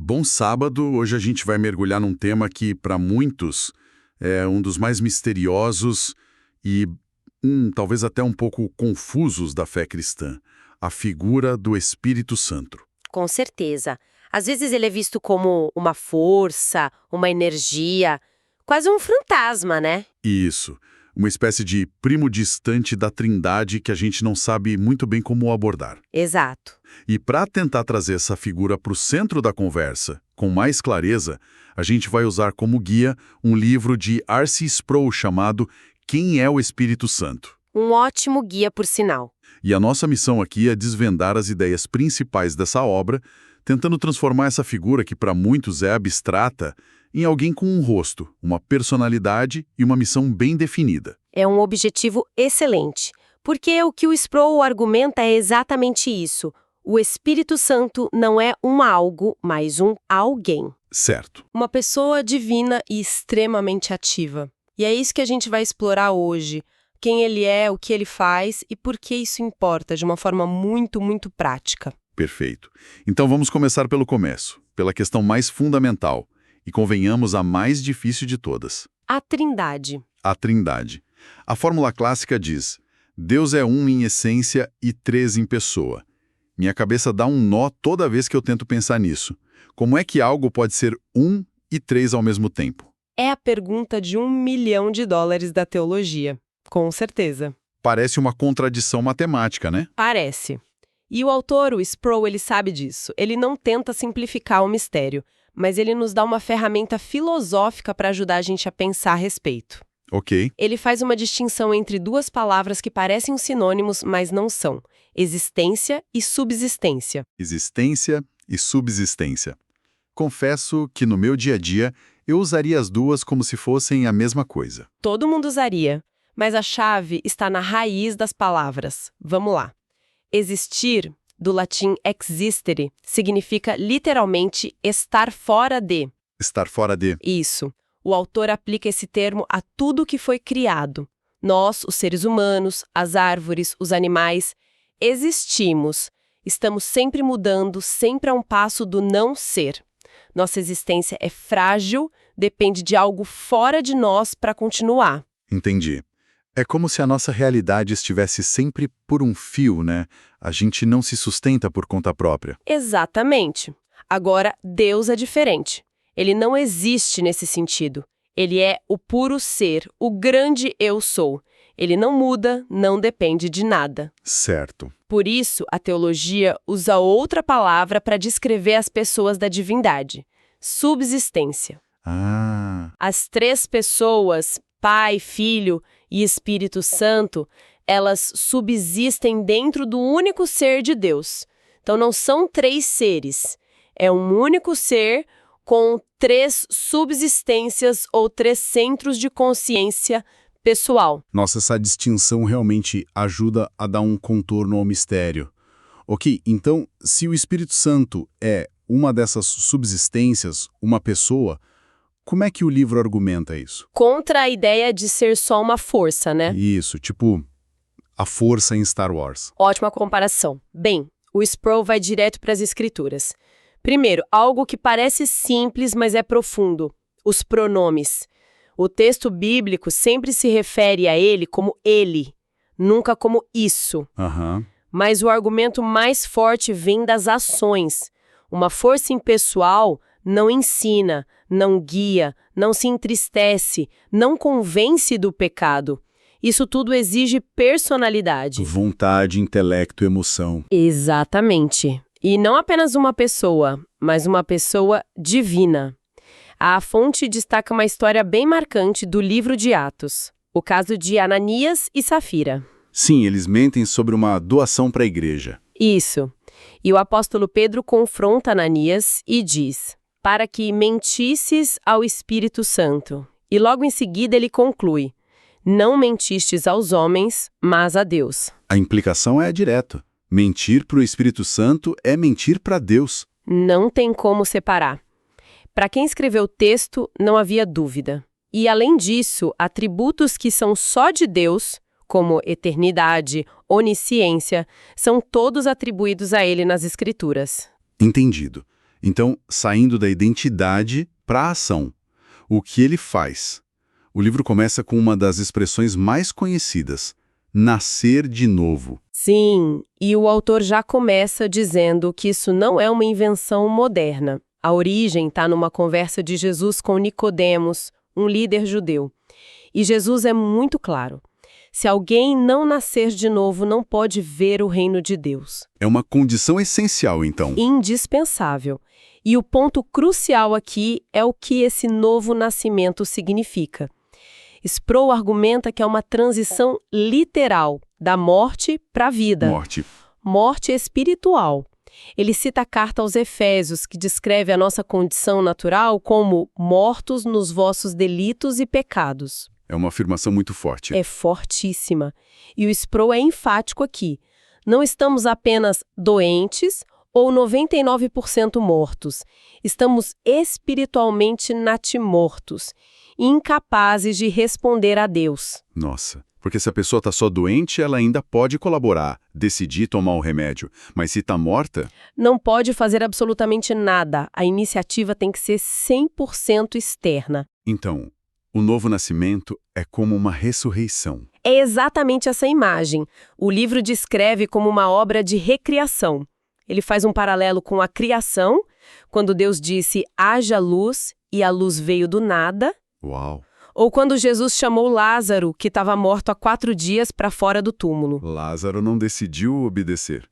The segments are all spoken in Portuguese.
Bom sábado. Hoje a gente vai mergulhar num tema que, para muitos, é um dos mais misteriosos e talvez até um pouco confusos da fé cristã, a figura do Espírito Santo. Com certeza. Às vezes ele é visto como uma força, uma energia, quase um fantasma, né? Isso, uma espécie de primo distante da Trindade que a gente não sabe muito bem como abordar. Exato. E para tentar trazer essa figura para o centro da conversa, com mais clareza, a gente vai usar como guia um livro de R.C. Sproul chamado Quem é o Espírito Santo? Um ótimo guia, por sinal. E a nossa missão aqui é desvendar as ideias principais dessa obra, tentando transformar essa figura que para muitos é abstrata em alguém com um rosto, uma personalidade e uma missão bem definida. É um objetivo excelente, porque o que o Sproul argumenta é exatamente isso. O Espírito Santo não é um algo, mas um alguém. Certo. Uma pessoa divina e extremamente ativa. E é isso que a gente vai explorar hoje. Quem ele é, o que ele faz e por que isso importa de uma forma muito, muito prática. Perfeito. Então vamos começar pelo começo, pela questão mais fundamental, e convenhamos a mais difícil de todas. A Trindade. A Trindade. A fórmula clássica diz: Deus é um em essência e três em pessoa. Minha cabeça dá um nó toda vez que eu tento pensar nisso. Como é que algo pode ser um e três ao mesmo tempo? É a pergunta de $1 milhão da teologia. Com certeza. Parece uma contradição matemática, né? Parece. E o autor, o Sproul, ele sabe disso. Ele não tenta simplificar o mistério, mas ele nos dá uma ferramenta filosófica para ajudar a gente a pensar a respeito. Ok. Ele faz uma distinção entre duas palavras que parecem sinônimos, mas não são: existência e subsistência. Existência e subsistência. Confesso que no meu dia a dia eu usaria as duas como se fossem a mesma coisa. Todo mundo usaria, mas a chave está na raiz das palavras. Vamos lá. Existir, do latim existere, significa literalmente estar fora de. Estar fora de. Isso. O autor aplica esse termo a tudo que foi criado. Nós, os seres humanos, as árvores, os animais, existimos. Estamos sempre mudando, sempre a um passo do não ser. Nossa existência é frágil, depende de algo fora de nós para continuar. Entendi. É como se a nossa realidade estivesse sempre por um fio, né? A gente não se sustenta por conta própria. Exatamente. Agora, Deus é diferente. Ele não existe nesse sentido. Ele é o puro ser, o grande eu sou. Ele não muda, não depende de nada. Certo. Por isso, a teologia usa outra palavra para descrever as pessoas da divindade: subsistência. Ah, As três pessoas, Pai, Filho e Espírito Santo, elas subsistem dentro do único ser de Deus. Então não são três seres, é um único ser com três subsistências ou três centros de consciência pessoal. Nossa, essa distinção realmente ajuda a dar um contorno ao mistério. Ok, então, se o Espírito Santo é uma dessas subsistências, uma pessoa, como é que o livro argumenta isso? Contra a ideia de ser só uma força, né? Isso, tipo a força em Star Wars. Ótima comparação. Bem, o Sproul vai direto para as escrituras. Primeiro, algo que parece simples, mas é profundo: os pronomes. O texto bíblico sempre se refere a ele como ele, nunca como isso. Aham. Mas o argumento mais forte vem das ações. Uma força impessoal não ensina, não guia, não se entristece, não convence do pecado. Isso tudo exige personalidade. Vontade, intelecto, emoção. Exatamente. E não apenas uma pessoa, mas uma pessoa divina. A fonte destaca uma história bem marcante do livro de Atos, o caso de Ananias e Safira. Sim, eles mentem sobre uma doação para a igreja. Isso. E o apóstolo Pedro confronta Ananias e diz: para que mentisses ao Espírito Santo. E logo em seguida ele conclui: não mentistes aos homens, mas a Deus. A implicação é direta. Mentir para o Espírito Santo é mentir para Deus. Não tem como separar. Para quem escreveu o texto, não havia dúvida. E, além disso, atributos que são só de Deus, como eternidade, onisciência, são todos atribuídos a ele nas Escrituras. Entendido. Então, saindo da identidade para a ação. O que ele faz? O livro começa com uma das expressões mais conhecidas, nascer de novo. Sim, e o autor já começa dizendo que isso não é uma invenção moderna. A origem está numa conversa de Jesus com Nicodemos, um líder judeu. E Jesus é muito claro. Se alguém não nascer de novo, não pode ver o reino de Deus. É uma condição essencial, então. Indispensável. E o ponto crucial aqui é o que esse novo nascimento significa. Sproul argumenta que é uma transição literal, da morte para a vida. Morte espiritual. Ele cita a carta aos Efésios, que descreve a nossa condição natural como mortos nos vossos delitos e pecados. É uma afirmação muito forte. É fortíssima. E o Sproul é enfático aqui. Não estamos apenas doentes ou 99% mortos. Estamos espiritualmente natimortos, incapazes de responder a Deus. Nossa, porque se a pessoa está só doente, ela ainda pode colaborar, decidir tomar o remédio. Mas se está morta... Não pode fazer absolutamente nada. A iniciativa tem que ser 100% externa. Então, o novo nascimento é como uma ressurreição. É exatamente essa imagem. O livro descreve como uma obra de recriação. Ele faz um paralelo com a criação, quando Deus disse, haja luz, e a luz veio do nada. Uau! Ou quando Jesus chamou Lázaro, que estava morto há 4 dias, para fora do túmulo. Lázaro não decidiu obedecer.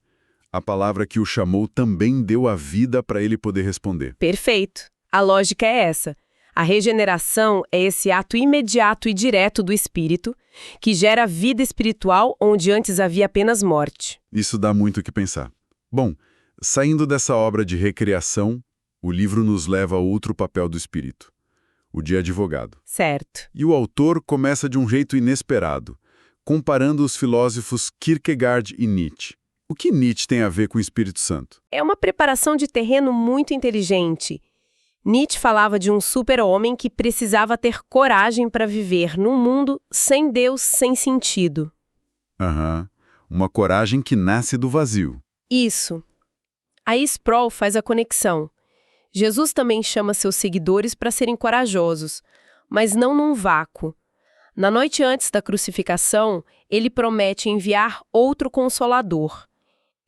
A palavra que o chamou também deu a vida para ele poder responder. Perfeito. A lógica é essa. A regeneração é esse ato imediato e direto do Espírito, que gera vida espiritual onde antes havia apenas morte. Isso dá muito o que pensar. Bom, saindo dessa obra de recriação, o livro nos leva a outro papel do Espírito, o de advogado. Certo. E o autor começa de um jeito inesperado, comparando os filósofos Kierkegaard e Nietzsche. O que Nietzsche tem a ver com o Espírito Santo? É uma preparação de terreno muito inteligente. Nietzsche falava de um super-homem que precisava ter coragem para viver num mundo sem Deus, sem sentido. Uma coragem que nasce do vazio. Isso. Aí Sproul faz a conexão. Jesus também chama seus seguidores para serem corajosos, mas não num vácuo. Na noite antes da crucificação, ele promete enviar outro Consolador.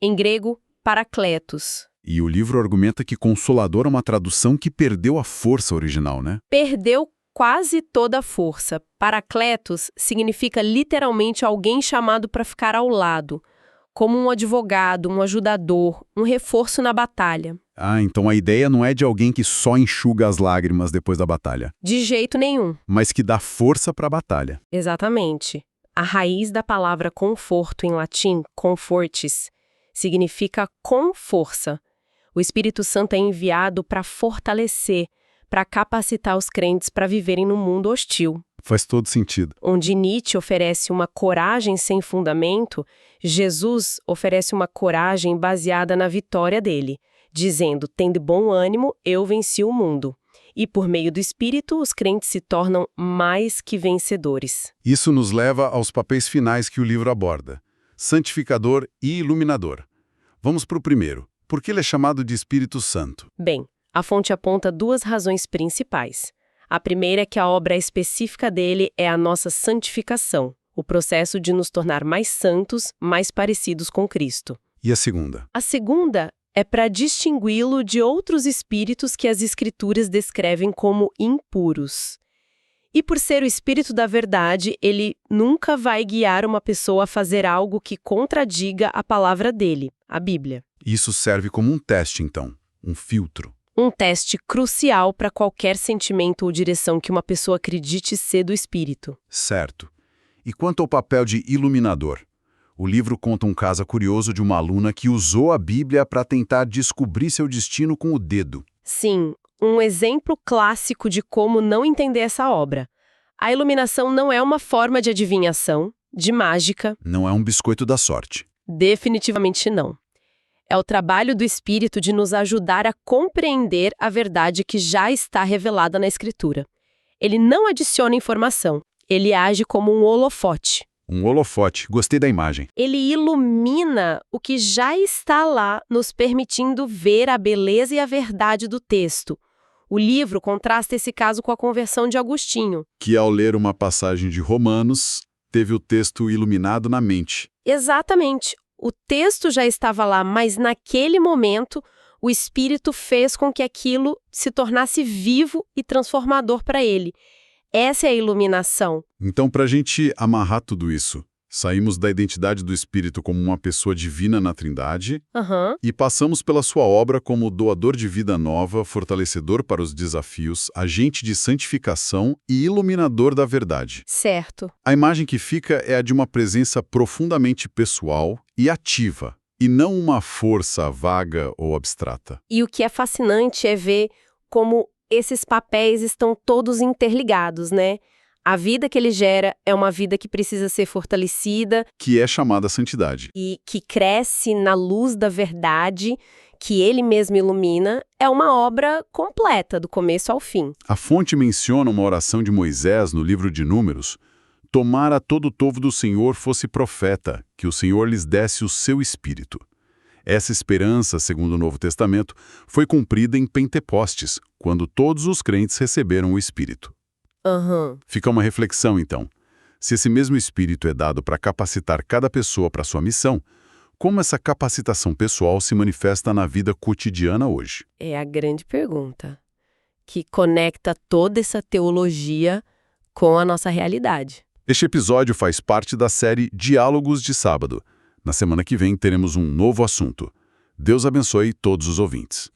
Em grego, Parakletos. E o livro argumenta que Consolador é uma tradução que perdeu a força original, né? Perdeu quase toda a força. Parakletos significa literalmente alguém chamado para ficar ao lado, como um advogado, um ajudador, um reforço na batalha. Então a ideia não é de alguém que só enxuga as lágrimas depois da batalha. De jeito nenhum. Mas que dá força para a batalha. Exatamente. A raiz da palavra conforto em latim, confortis, significa com força. O Espírito Santo é enviado para fortalecer, para capacitar os crentes para viverem num mundo hostil. Faz todo sentido. Onde Nietzsche oferece uma coragem sem fundamento, Jesus oferece uma coragem baseada na vitória dele, dizendo, tende bom ânimo, eu venci o mundo. E por meio do Espírito, os crentes se tornam mais que vencedores. Isso nos leva aos papéis finais que o livro aborda: santificador e iluminador. Vamos para o primeiro. Por que ele é chamado de Espírito Santo? Bem, a fonte aponta 2 razões principais. A primeira é que a obra específica dele é a nossa santificação, o processo de nos tornar mais santos, mais parecidos com Cristo. E a segunda? A segunda é para distingui-lo de outros espíritos que as Escrituras descrevem como impuros. E por ser o Espírito da verdade, ele nunca vai guiar uma pessoa a fazer algo que contradiga a palavra dele, a Bíblia. Isso serve como um teste, então, um filtro. Um teste crucial para qualquer sentimento ou direção que uma pessoa acredite ser do Espírito. Certo. E quanto ao papel de iluminador? O livro conta um caso curioso de uma aluna que usou a Bíblia para tentar descobrir seu destino com o dedo. Sim, um exemplo clássico de como não entender essa obra. A iluminação não é uma forma de adivinhação, de mágica. Não é um biscoito da sorte. Definitivamente não. É o trabalho do Espírito de nos ajudar a compreender a verdade que já está revelada na Escritura. Ele não adiciona informação, ele age como um holofote. Um holofote. Gostei da imagem. Ele ilumina o que já está lá, nos permitindo ver a beleza e a verdade do texto. O livro contrasta esse caso com a conversão de Agostinho. Que ao ler uma passagem de Romanos, teve o texto iluminado na mente. Exatamente. O texto já estava lá, mas naquele momento o Espírito fez com que aquilo se tornasse vivo e transformador para ele. Essa é a iluminação. Então, para a gente amarrar tudo isso, saímos da identidade do Espírito como uma pessoa divina na Trindade e passamos pela sua obra como doador de vida nova, fortalecedor para os desafios, agente de santificação e iluminador da verdade. Certo. A imagem que fica é a de uma presença profundamente pessoal e ativa, e não uma força vaga ou abstrata. E o que é fascinante é ver como esses papéis estão todos interligados, né? A vida que ele gera é uma vida que precisa ser fortalecida. Que é chamada santidade. E que cresce na luz da verdade, que ele mesmo ilumina, é uma obra completa, do começo ao fim. A fonte menciona uma oração de Moisés no livro de Números: tomara todo o povo do Senhor fosse profeta, que o Senhor lhes desse o seu espírito. Essa esperança, segundo o Novo Testamento, foi cumprida em Pentecostes, quando todos os crentes receberam o Espírito. Fica uma reflexão, então. Se esse mesmo Espírito é dado para capacitar cada pessoa para sua missão, como essa capacitação pessoal se manifesta na vida cotidiana hoje? É a grande pergunta, que conecta toda essa teologia com a nossa realidade. Este episódio faz parte da série Diálogos de Sábado. Na semana que vem teremos um novo assunto. Deus abençoe todos os ouvintes.